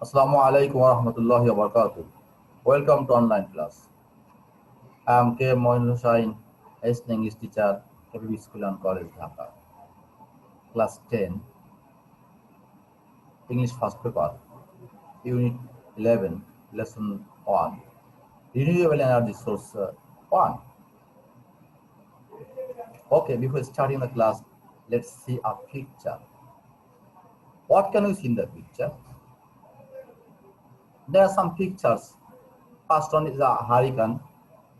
Assalamu alaikum wa rahmatullahi wa barakatuh. Welcome to online class. I am M Moenul Hossain, English teacher, KPB School and College, Dhaka. Class 10, English first paper, Unit 11, Lesson 1, Renewable Energy Source 1. Okay, before starting the class, let's see a picture. What can we see in the picture? There are some pictures. First one is a hurricane.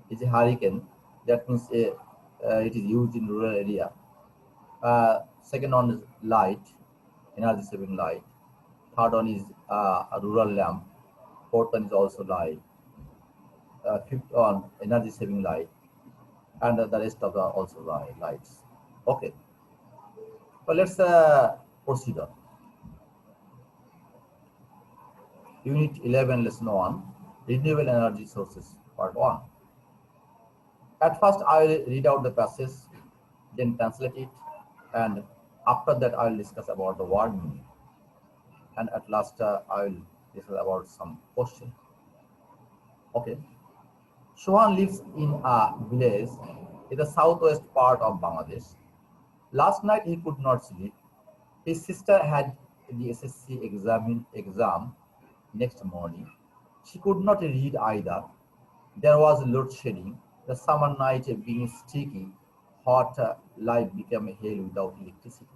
It's a hurricane. That means it is used in rural area. Second one is light, energy saving light. Third one is a rural lamp. Fourth one is also light. Fifth one, energy saving light. And the rest of the also lights. Okay. So let's proceed on. Unit 11, Lesson 1, Renewable Energy Sources, Part 1. At first, I will read out the passage, then translate it, and after that, I will discuss about the word meaning. And at last, I will discuss about some question. Okay. Shohan lives in a village in the southwest part of Bangladesh. Last night, he could not sleep. His sister had the SSC exam next morning. She could not read either. There was load shedding. The summer night being sticky, hot, life became hell without electricity.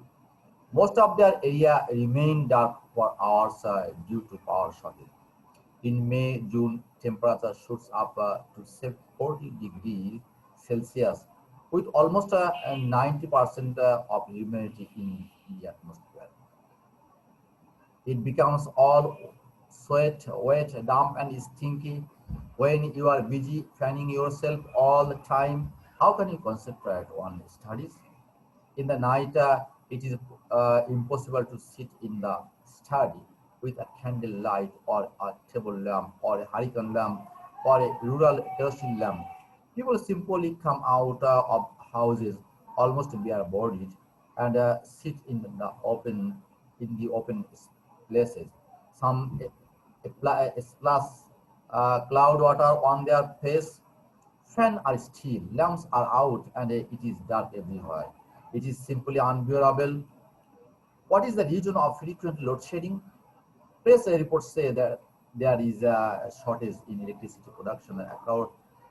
Most of their area remained dark for hours due to power shortage. In May, June, temperature shoots up to 40 degrees Celsius with almost 90% of humidity in the atmosphere. It becomes all sweat, wet, damp, and stinky. When you are busy fanning yourself all the time, how can you concentrate on studies? In the night, it is impossible to sit in the study with a candle light or a table lamp or a hurricane lamp or a rural kerosene lamp. People simply come out of houses almost bare-bodied and sit in the open places. Some splash cloud water on their face. Fans are still, lamps are out, and it is dark everywhere. It is simply unbearable. What is the reason of frequent load shedding? Press reports say that there is a shortage in electricity production.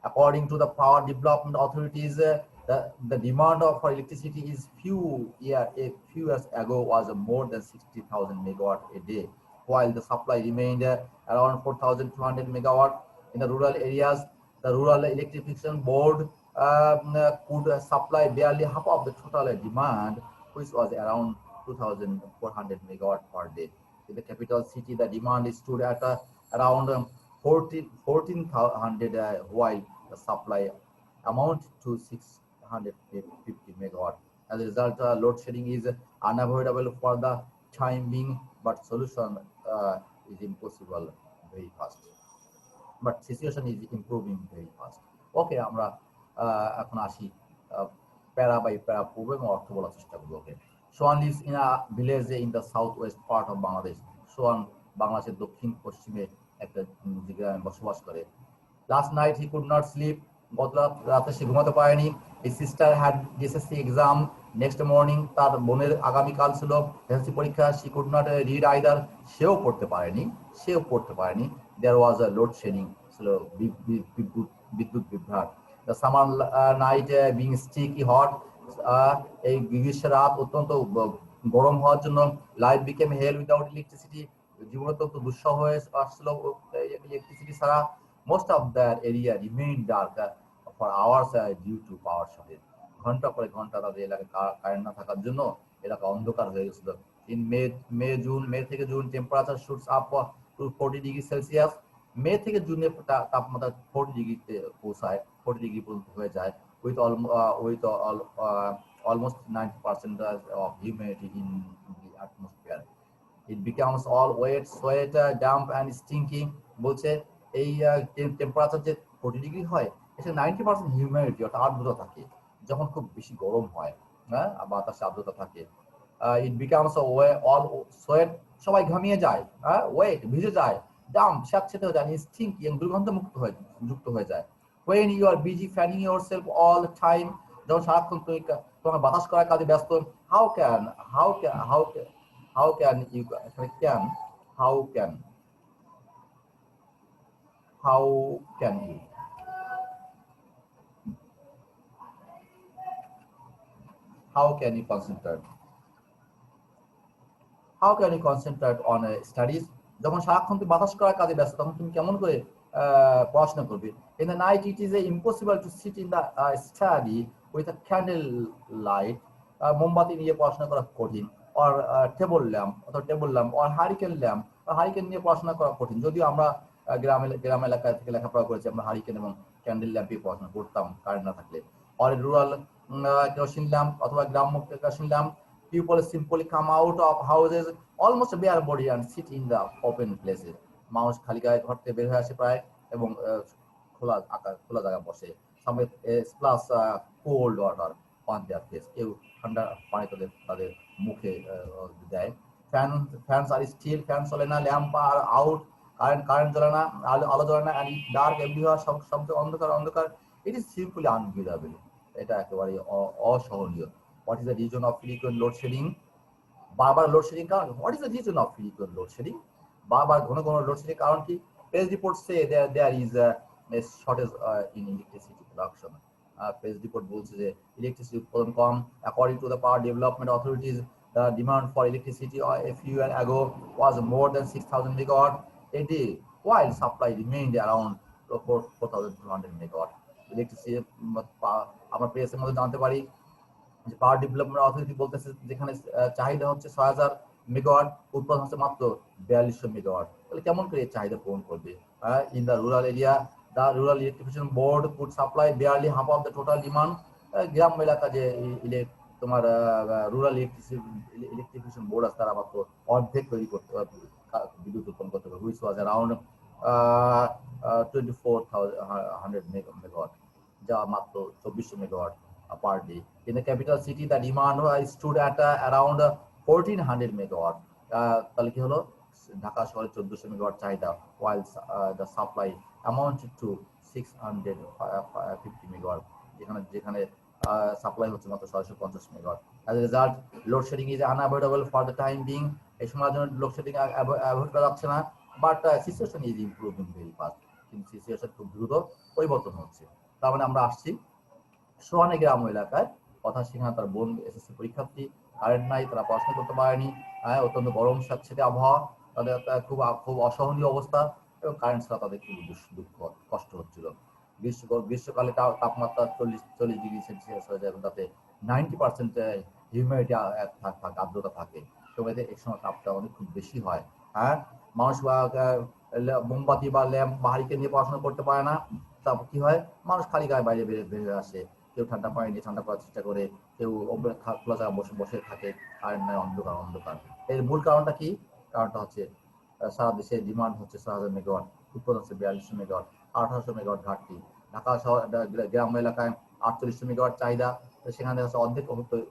According to the power development authorities, the demand for electricity is a few years ago was more than 60,000 megawatt a day, while the supply remained around 4,200 megawatt in the rural areas. The Rural Electrification Board could supply barely half of the total demand, which was around 2,400 megawatt per day. In the capital city, the demand stood at around 14,000, while the supply amount to 650 megawatt. As a result, load shedding is unavoidable for the time being, but solution is impossible very fast. But situation is improving very fast. Okay, আমরা এখন আসি প্যারা by প্যারা পূর্ব এবং অর্থ বলার চেষ্টা করবো। ওকে, সোহান lives in a village in the southwest part of Bangladesh. সোহান বাংলাদেশের দক্ষিণ পশ্চিমে একটা গ্রামে বসবাস করে। Last night he could not sleep. গত রাতে সে ঘুমাতে পারেনি। His sister had SSC exam next morning. তার বোনের আগামীকাল ছিল এসএসসি পরীক্ষা। She could not read either. সেও পড়তে পারেনি। There was a load shedding, ছিল বিদ্যুৎ বিভ্রাট। The summer night being sticky hot, এই গ্রীষ্মের রাত অত্যন্ত গরম হওয়ার জন্য life became hell without electricity. জীবন অত্যন্ত দুঃসহ হয়ে আসছিল ইলেকট্রিসিটি ছাড়া। Most of that area remained dark for hours due to power shortage. ঘন্টা পরে ঘন্টা তাদের এলাকায় কারেন্ট না থাকার জন্য এলাকা অন্ধকার হয়ে গেছিল। In May থেকে June temperature shoots up to 40 degrees Celsius. মে থেকে জুনে তাপমাত্রা 40 ডিগ্রিতে পৌঁছায়, 40 ডিগ্রি পর্যন্ত হয়ে যায় with almost 90% of humidity in the atmosphere. It becomes all wet, sweat, damp and stinky. বলছে এই টেম্পারেচার যে 40 ডিগ্রি হয়, এটা 90% হিউমিডিটি অর্থাৎ আর্দ্রতা থাকে। যখন খুব বেশি গরম হয়, হ্যাঁ, বাতাসে আর্দ্রতা থাকে, it becomes all sweat, সবাই ঘামিয়ে যায়, ওয়েট ভিজে যায়, ডাম্প স্যাঁতসেঁতে হয়ে যায়, স্টিংকি এবং দুর্গন্ধমুক্ত যুক্ত হয়ে যায়। When you are busy fanning yourself all the time, যখন সারাক্ষণ তুমি তোমার বাতাস করার কাজে ব্যস্ত, how can how can how can how can you can how can how can you how can you concentrate how can you concentrate on studies? যখন সারাক্ষণ তুমি বাতাস করার কাজে ব্যস্ত তখন তুমি কেমন করে পড়াশোনা করবে? In the night it is impossible to sit in the study with a candle light. মোমবাতি নিয়ে পড়াশোনা করা কঠিন, or টেবল ল্যাম্প অথবা table lamp, or hurricane lamp, hurricane নিয়ে পড়াশোনা করা কঠিন। যদিও আমরা গ্রাম এলাকা থেকে লেখাপড়া করেছি, আমরা হারিকেন এবং ক্যান্ডেল ল্যাম্পে পড়াশোনা করতাম কারেন্ট না থাকলে। or রুরাল কেরোসিন ল্যাম্প অথবা গ্রাম্য kerosene lamp, people simply come out of houses almost bare body and sit in the open places. মানুষ খালি গায়ে ঘর থেকে বের হয়ে আসে প্রায় এবং খোলা জায়গা বসে। some splash cold water on their face, কেউ ঠান্ডা পানি তাদের মুখে দেয়। fans are still, ফ্যান চলে না, ল্যাম্প আর আউট, কারেন্ট জ্বলে না, আলো জ্বলে না, and ডার্ক এভরিওয়্যার, সব অন্ধকার। it is simply unbearable, এটা একেবারে অসহনীয়। What is the reason of frequent load shedding? বারবার লোডশেডিং কারণ, what is the reason of frequent load shedding? বারবার ঘন লোডশেডিং কারণ কি? Press report say there is a shortage in electricity production. Press report বলছে যে ইলেকট্রিসিটি উৎপাদন কম। According to the power development authorities, the demand for electricity a few years ago was more than 6,000 megawatt a day, while supply remained around 4,200 megawatt. Electricity আমরা প্রেসের মধ্যে জানতে পারি যে পাওয়ার ডেভেলপমেন্ট অথরিটি বলতেছে যেখানে চাহিদা হচ্ছে 6,000 মেগাওয়াট, উৎপাদন হচ্ছে মাত্র 4200 মেগাওয়াট। তাহলে কেমন করে এই চাহিদা পূরণ করবে? In the rural area, the rural electrification board could supply barely half of the total demand. গ্রাম এলাকা যে তোমার রুরাল ইলেকট্রিফিকেশন বোর্ড আছে তারা মাত্র অর্ধেক তৈরি করতে পারবে, বিদ্যুৎ উৎপন্ন করতে পারবে, হুইচ ওয়াজ অ্যারাউন্ড 24,100 মেগাওয়াট, যা মাত্র 2400 megawatt per day. In the capital city, the demand stood at around 1,400 megawatt. তাহলে কি হলো? ঢাকা শহরে 1400 মেগাওয়াট চাহিদা, while the supply amounted to 650 megawatt, যেখানে সাপ্লাই হচ্ছে মাত্র 650 megawatt. As a result, load shedding is unavoidable for the time being. এই সময়ের জন্য লোড শেডিং অ্যাভয়েড করা যাচ্ছে না, but situation is improving very fast. কিন্তু সিচুয়েশন খুব দ্রুত পরিবর্তন হচ্ছে। তার মানে আমরা আসছি সোহানে গ্রাম এলাকায়, কথা সেখানে তার বোন এসএসসি পরীক্ষার্থী, কারেন্ট নাই, তারা পড়াশোনা করতে পারেনি, অত্যন্ত গরম স্যাঁতসেঁতে আবহাওয়া, তাদের খুব অসহনীয় অবস্থা এবং কারেন্ট ছাড়া তাদের খুব দুঃখ কষ্ট হচ্ছিল। গ্রীষ্মকালে তাপমাত্রা 40 ডিগ্রি সেলসিয়াস হয়ে যায় এবং তাতে 90% হিউমিডিটি থাকে, আর্দ্রতা থাকে, এবং এতে এক সময় তাপটা অনেক খুব বেশি হয়। মানুষ মোমবাতি বা ল্যাম্প বা হারিকেন নিয়ে পড়াশোনা করতে পারে না। তারপর কি হয়? মানুষ খালি গায়ে বাইরে বের আসে, কেউ ঠান্ডা পানি নিয়ে ঠান্ডা করার চেষ্টা করে, কেউ খোলা জায়গা বসে থাকে, কারেন্ট নাই, অন্ধকার। এর মূল কারণটা কি? কারণটা হচ্ছে সারা দেশে ডিমান্ড হচ্ছে 6,000 মেগাওয়াট, উৎপাদন হচ্ছে 4200 মেগাওয়াট, 1800 মেগাওয়াট ঘাটতি। ঢাকা শহর গ্রাম এলাকায় 4800 মেগাওয়াট চাহিদা, সেখানে হচ্ছে অর্ধেক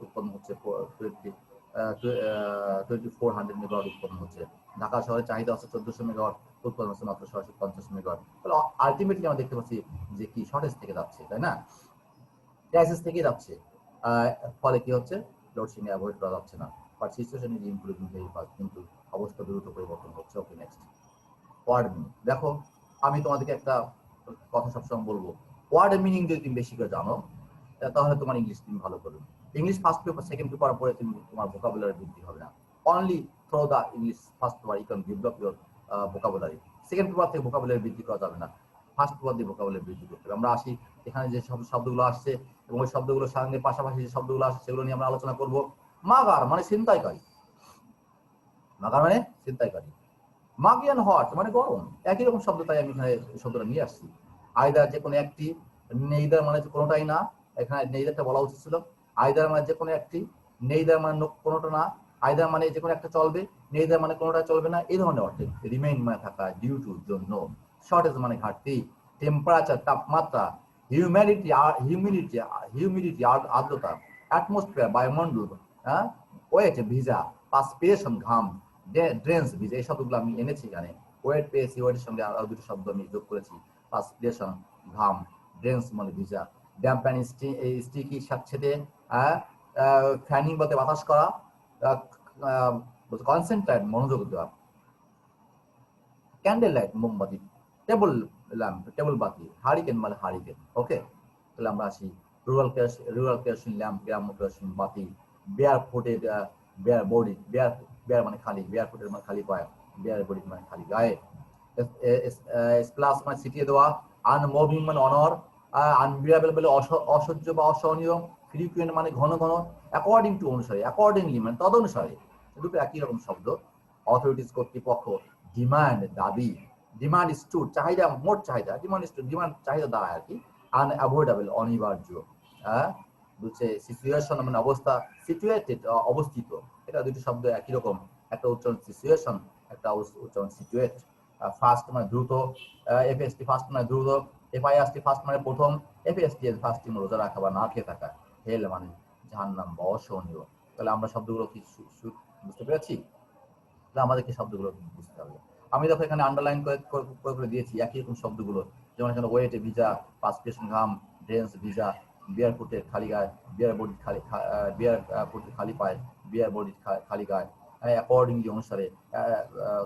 উৎপন্ন হচ্ছে 2400 মেগাওয়াট উৎপন্ন হচ্ছে। ঢাকা শহরে চাহিদা হচ্ছে 1400 মেগাওয়াট, উৎপাদন হচ্ছে মাত্র 650 মেগাওয়াট। তাহলে আলটিমেটলি আমরা দেখতে পাচ্ছি যে কি শর্টেজ থেকে যাচ্ছে, তাই না? ক্রাইসিস থেকে যাচ্ছে। ফলে কি হচ্ছে? লোডশেডিং অ্যাভয়েড করা যাচ্ছে না, but situation is improving very fast, কিন্তু অবস্থা দ্রুত পরিবর্তন হচ্ছে। ওকে, নেক্সট ওয়ার্ড মিনিং। দেখো, আমি তোমাদেরকে একটা কথা সবসময় বলবো, ওয়ার্ড মিনিং যদি তুমি বেশি করে জানো তাহলে তোমার ইংলিশ তুমি ভালো করবে। English first paper second paper পরে তুমি তোমার ভোকাবুলারি বৃদ্ধি হবে না। Only through the English first paper you can develop your vocabulary. Second paper থেকে ভোকাবুলারি বৃদ্ধি করা যাবে না, ফার্স্ট পেপার দিয়ে ভোকাবুলারি বৃদ্ধি করতে হবে। আমরা আসি, এখানে যে শব্দগুলো আসছে এবং ওই শব্দগুলোর সঙ্গে পাশাপাশি যে শব্দগুলো আসছে সেগুলো নিয়ে আমরা আলোচনা করবো। মাগার মানে ছিনতাইকারী, মাগার মানে ছিনতাইকারী। মাগিয়ান হট মানে গরম, একই রকম শব্দ, তাই আমি এখানে শব্দটা নিয়ে আসছি। আইদার যে কোনো একটি, নেইদার মানে কোনোটাই না, এখানে নেইদারটা বলা উচিত ছিল। আইদার মানে যে কোনো একটি, নেইদার মানে কোনোটা না, আইদার মানে যে কোনো একটা চলবে, নেইদার মানে কোনোটা চলবে না, এই ধরনের অর্থে। রিমেইন মানে থাকা, ডিউ টু জন্য, শর্টেজ মানে ঘাটতি, টেম্পারেচার তাপমাত্রা, হিউমিডিটি আর্দ্রতা, অ্যাটমসফিয়ার বায়ুমণ্ডল, ওয়েট ভিজা, পাসপিরেশন ঘাম, ড্রেন্স ভিজা, এই শব্দগুলো আমি এনেছি এখানে। ওয়েট পেয়েছি, ওয়েটের সঙ্গে আরো দুটো শব্দ আমি যোগ করেছি। পার্সপিরেশন ঘাম, ড্রেন্স মানে ভিজা, ড্যাম্প অ্যান্ড স্টিকি স্যাঁতসেঁতে, ফ্যানিং বলতে বাতাস করা, কনসেন্ট্রেট মনোযোগ দেওয়া, ক্যান্ডেল লাইট মোমবাতি, টেবল ল্যাম্প টেবল বাতি, হারিকেন মানে হারিকেন। ওকে, তাহলে আমরা আসি রুরাল কেরোসিন ল্যাম্প, গ্রাম্য কেরোসিন বাতি, bare footed bare body, bare মানে খালি, বেয়ার ফুটেড মানে খালি পায়ে, বেয়ার বডি মানে খালি গায়ে, স্প্লাস মানে ছিটিয়ে দেওয়া, আনমুভিং মানে অনর, আনবিয়ারেবল বলে অসহ্য বা অসহনীয়, ফ্রিকুয়েন্ট মানে ঘন ঘন, অ্যাকর্ডিং টু অনুসারে, অ্যাকর্ডিংলি মানে তদনুসারে, দুটো একই রকম শব্দ। অথরিটিস কর্তৃপক্ষ, ডিমান্ড দাবি, ডিমান্ড স্টুড চাহিদা, মোট চাহিদা, ডিমান্ড চাহিদা দ্বারা আর কি, আনঅ্যাভয়েডেবল অনিবার্য, বুঝছে, সিচুয়েশন মানে অবস্থা, সিচুয়েটেড অবস্থিত, এটা দুটি শব্দ একই রকম, একটা উচ্চারণ সিচুয়েশন, একটা উচ্চারণ সিচুয়েট। ফার্স্ট মানে দ্রুত, এফএসটি ফার্স্ট মানে দ্রুত, এফআইএসটি ফার্স্ট মানে প্রথম, এফএসটি ফার্স্ট মানে রোজা রাখা বা না খেয়ে থাকা, হেল মানে জাহান্নাম বা অসহনীয়। তাহলে আমরা শব্দগুলো কি বুঝতে পেরেছি? আমাদেরকে শব্দগুলো বুঝতে হবে। আমি দেখো এখানে আন্ডারলাইন করে দিয়েছি একই রকম শব্দগুলো, যেমন এখানে ওয়েটে ভিজা, পার্সপিরেশন ঘাম, ড্রেন্স ভিজা, বিয়ার ফুটের খালি গায়ে, বিয়ার বডির খালি, বিয়ার ফুটের খালি পায়ে, বিয়ার বডির খালি গায়ে, অ্যাকর্ডিংলি অনুসারে,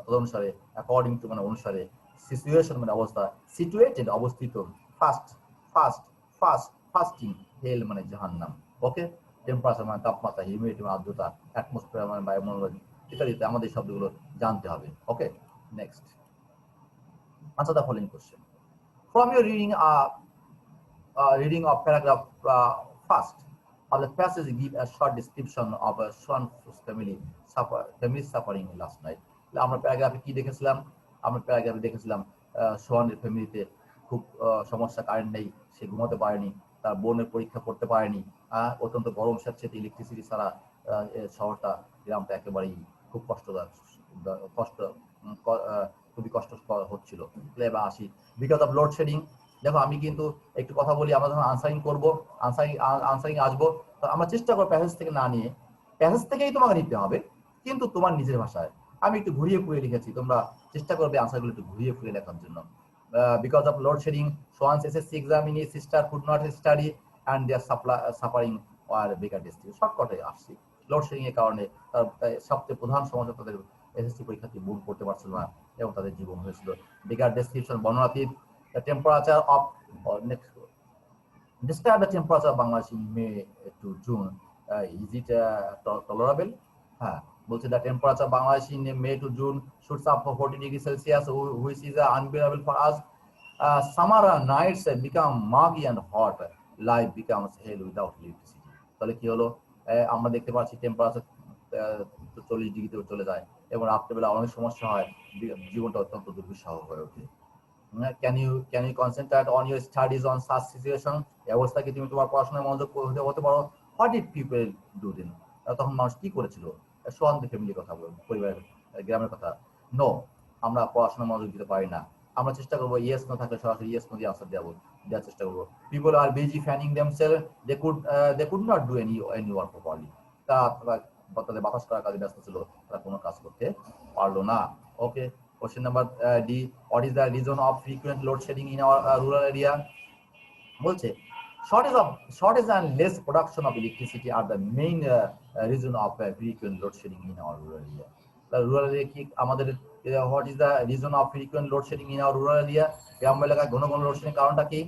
তদনুসারে, অ্যাকর্ডিং টু মানে অনুসারে, সিচুয়েশন মানে অবস্থা, সিচুয়েটেড অবস্থিত, ফাস্ট ফাস্ট ফাস্টিং, হেল মানে জাহান্নাম। ওকে, টেম্পারেচার মানে তাপমাত্রা, হিউমিডিটি মানে আর্দ্রতা, অ্যাটমসফিয়ার মানে বায়ুমণ্ডল ইত্যাদিতে আমাদের শব্দগুলো জানতে হবে। ওকে, next, answer the following question. From your reading of paragraph first of the passage, give a short description of a Shohan's family suffering last night. আমরা প্যারাগ্রাফে কি দেখেছিলাম? আমরা প্যারাগ্রাফে দেখেছিলাম সোহানের ফ্যামিলিতে খুব সমস্যা, কারেন্ট নেই, সে ঘুমাতে পারেনি, তার বোনের পরীক্ষা করতে পারেনি, অত্যন্ত গরম স্যাঁতসেঁতে, ইলেকট্রিসিটি ছাড়া শহরটা, গ্রামটা একেবারেই খুব খুবই কষ্টকর হচ্ছিল। এবার আসি, বিকজ অফ লোডশেডিং। দেখো আমি কিন্তু একটু কথা বলি, আমরা যখন আনসারিং করবো, আনসারিং আসবো, আমরা চেষ্টা করবো প্যাসেজ থেকে না নিয়ে, প্যাসেজ থেকেই তোমাকে নিতে হবে, কিন্তু তোমার নিজের ভাষায়। আমি একটু ঘুরিয়ে ফুরিয়ে লিখেছি, তোমরা চেষ্টা করবে আনসারগুলো একটু ঘুরিয়ে ফুরিয়ে লেখার জন্য। Because of load shedding, Shohan's SSC exam in his sister could not study and they are suffering or bigger distress. শর্টকাটে আসছি, লোডশেডিং এর কারণে সবচেয়ে প্রধান সমস্যা, তাদের এসএসসি পরীক্ষাতে বোর্ড করতে পারছিল না এবং তাদের জীবন হয়েছিল। বিগার ডেসক্রিপশন বর্ণনাতীত, the temperature of next, describe the temperature of Bangladesh in May to June, is it tolerable? হ্যাঁ, বলছে the temperature of Bangladesh in May to June shoots up for 40 degrees Celsius, which is unbearable for us. Summer nights become muggy and hot, life becomes hell without electricity. তাহলে কি হলো, আমরা দেখতে পাচ্ছি temperature 40 ডিগ্রিতেও চলে যায় এবং রাত্রেবেলা অনেক সমস্যা হয়, জীবনটা অত্যন্ত দুর্বিষহ হয়ে ওঠে। Can you concentrate on your studies on such situation? এই অবস্থা কি তুমি তোমার পড়াশোনায় মনোযোগ হতে পারো? What did people do then? তখন মানুষ কি করেছিল? সোহান ফ্যামিলির কথা বলুন, পরিবারের, গ্রামের কথা। নো, আমরা পড়াশোনায় মনোযোগ দিতে পারি না। আমরা চেষ্টা করবো ইয়েস নো থাকলে সরাসরি ইয়েস নো দিয়ে আনসার দেওয়ার চেষ্টা করবো। People are busy fanning themselves, they could not do any work properly. তাদের বাতাস করার কাজে ব্যস্ত ছিল, তারা কোনো কাজ করতে পারলো না। ওকে, question number D, what is the reason of frequent load shedding in our rural area? বলছে shortage and less production of electricity are the main reason of frequent load shedding in our rural area. Rural area কি আমাদের, what is the reason of frequent load shedding in our rural area? গ্রাম্য এলাকায় ঘন ঘন load shedding কারণটা কি?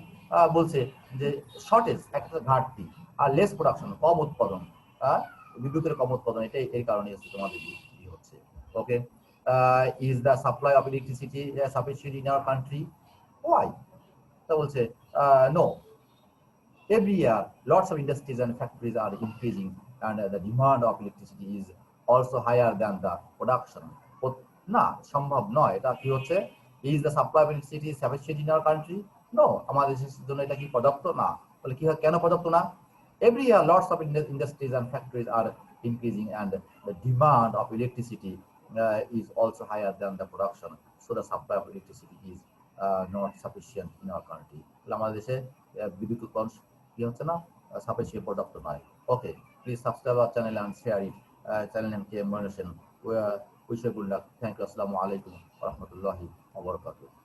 বলছে যে শর্টেজ, একটা ঘাটতি, আর লেস প্রোডাকশন, কম উৎপাদন, বিদ্যুতের কম উৎপাদন, এটাই এই কারণে হচ্ছে তোমাদের কি হচ্ছে। Okay, is the supply of electricity sufficient in our country? Why? তা বলছে no, every year lots of industries and factories are increasing and the demand of electricity is also higher than the production. না, সম্ভব নয়। এটা কি হচ্ছে, is the supply of electricity sufficient in our country? No, আমাদের দেশের জন্য এটা কি পর্যাপ্ত না? বলে কি হয়, কেন পর্যাপ্ত না? Every year lots of industries and factories are increasing and the demand of electricity is also higher than the production, so the supply of electricity is not sufficient in our country. আমাদের দেশে বিদ্যুৎ উৎপাদন কি হচ্ছে না, sufficient পর্যাপ্ত নয়। Okay, please subscribe our channel and share it. Channel name M Moenul Hossain. Wish you good luck. Thank you. Assalamu alaikum wa rahmatullahi wa barakatuh.